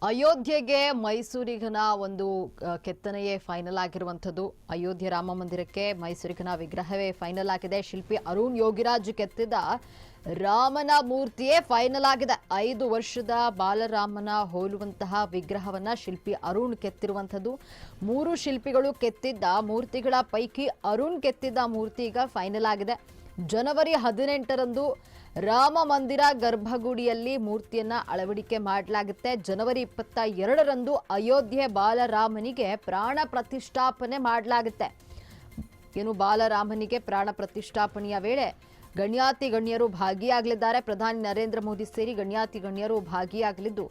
ಅಯೋಧ್ಯೆಗೆ ಮೈಸೂರಿಗನ ಒಂದು ಕೆತ್ತನೆಯೇ ಫೈನಲ್ ಆಗಿರುವಂಥದ್ದು. ಅಯೋಧ್ಯೆ ರಾಮ ಮಂದಿರಕ್ಕೆ ಮೈಸೂರಿಗನ ವಿಗ್ರಹವೇ ಫೈನಲ್ ಆಗಿದೆ. ಶಿಲ್ಪಿ ಅರುಣ್ ಯೋಗಿರಾಜ್ ಕೆತ್ತಿದ ರಾಮನ ಮೂರ್ತಿಯೇ ಫೈನಲ್ ಆಗಿದೆ. 5 ವರ್ಷದ ಬಾಲರಾಮನ ಹೋಲುವಂತಹ ವಿಗ್ರಹವನ್ನ ಶಿಲ್ಪಿ ಅರುಣ್ ಕೆತ್ತಿರುವಂಥದ್ದು. 3 ಶಿಲ್ಪಿಗಳು ಕೆತ್ತಿದ್ದ ಮೂರ್ತಿಗಳ ಪೈಕಿ ಅರುಣ್ ಕೆತ್ತಿದ್ದ ಮೂರ್ತಿ ಈಗ ಫೈನಲ್ ಆಗಿದೆ. ಜನವರಿ 18ರಂದು ರಾಮ ಮಂದಿರ ಗರ್ಭಗುಡಿಯಲ್ಲಿ ಮೂರ್ತಿಯನ್ನ ಅಳವಡಿಕೆ ಮಾಡಲಾಗುತ್ತೆ. ಜನವರಿ 22ರಂದು ಅಯೋಧ್ಯೆ ಬಾಲರಾಮನಿಗೆ ಪ್ರಾಣ ಪ್ರತಿಷ್ಠಾಪನೆ ಮಾಡಲಾಗುತ್ತೆ. ಏನು ಬಾಲರಾಮನಿಗೆ ಪ್ರಾಣ ಪ್ರತಿಷ್ಠಾಪನೆಯ ವೇಳೆ ಗಣ್ಯಾತಿ ಗಣ್ಯರು ಭಾಗಿಯಾಗಲಿದ್ದಾರೆ. ಪ್ರಧಾನಿ ನರೇಂದ್ರ ಮೋದಿ ಸೇರಿ ಗಣ್ಯಾತಿ ಗಣ್ಯರು ಭಾಗಿಯಾಗಲಿದ್ದು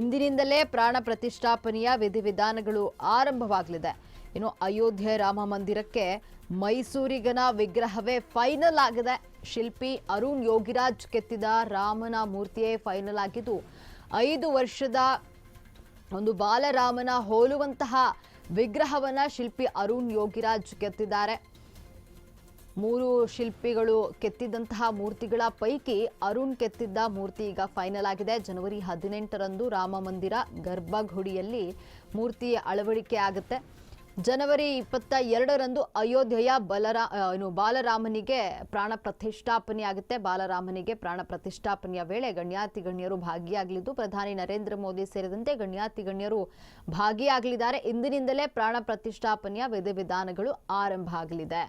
ಇಂದಿನಿಂದಲೇ ಪ್ರಾಣ ಪ್ರತಿಷ್ಠಾಪನೆಯ ವಿಧಿವಿಧಾನಗಳು ಆರಂಭವಾಗಲಿದೆ. ಇನ್ನು ಅಯೋಧ್ಯೆ ರಾಮ ಮಂದಿರಕ್ಕೆ ಮೈಸೂರಿಗನ ವಿಗ್ರಹವೇ ಫೈನಲ್ ಆಗಿದೆ. ಶಿಲ್ಪಿ ಅರುಣ್ ಯೋಗಿರಾಜ್ ಕೆತ್ತಿದ ರಾಮನ ಮೂರ್ತಿಯೇ ಫೈನಲ್ ಆಗಿದ್ದು 5 ವರ್ಷದ ಒಂದು ಬಾಲರಾಮನ ಹೋಲುವಂತಹ ವಿಗ್ರಹವನ್ನ ಶಿಲ್ಪಿ ಅರುಣ್ ಯೋಗಿರಾಜ್ ಕೆತ್ತಿದ್ದಾರೆ. 3 ಶಿಲ್ಪಿಗಳು ಕೆತ್ತಿದಂತಹ ಮೂರ್ತಿಗಳ ಪೈಕಿ ಅರುಣ್ ಕೆತ್ತಿದ್ದ ಮೂರ್ತಿ ಈಗ ಫೈನಲ್ ಆಗಿದೆ. ಜನವರಿ 18ರಂದು ರಾಮ ಮಂದಿರ ಗರ್ಭಗುಡಿಯಲ್ಲಿ ಮೂರ್ತಿ ಅಳವಡಿಕೆ ಆಗುತ್ತೆ. ಜನವರಿ 22ರಂದು ಅಯೋಧ್ಯೆಯ ಬಾಲರಾಮನಿಗೆ ಪ್ರಾಣ ಪ್ರತಿಷ್ಠಾಪನೆ ಆಗುತ್ತೆ. ಬಾಲರಾಮನಿಗೆ ಪ್ರಾಣ ಪ್ರತಿಷ್ಠಾಪನೆಯ ವೇಳೆ ಗಣ್ಯಾತಿ ಗಣ್ಯರು ಭಾಗಿಯಾಗಲಿದ್ದು ಪ್ರಧಾನಿ ನರೇಂದ್ರ ಮೋದಿ ಸೇರಿದಂತೆ ಗಣ್ಯಾತಿ ಗಣ್ಯರು ಭಾಗಿಯಾಗಲಿದ್ದಾರೆ. ಇಂದಿನಿಂದಲೇ ಪ್ರಾಣ ಪ್ರತಿಷ್ಠಾಪನೆಯ ವಿಧಿವಿಧಾನಗಳು ಆರಂಭ ಆಗಲಿದೆ.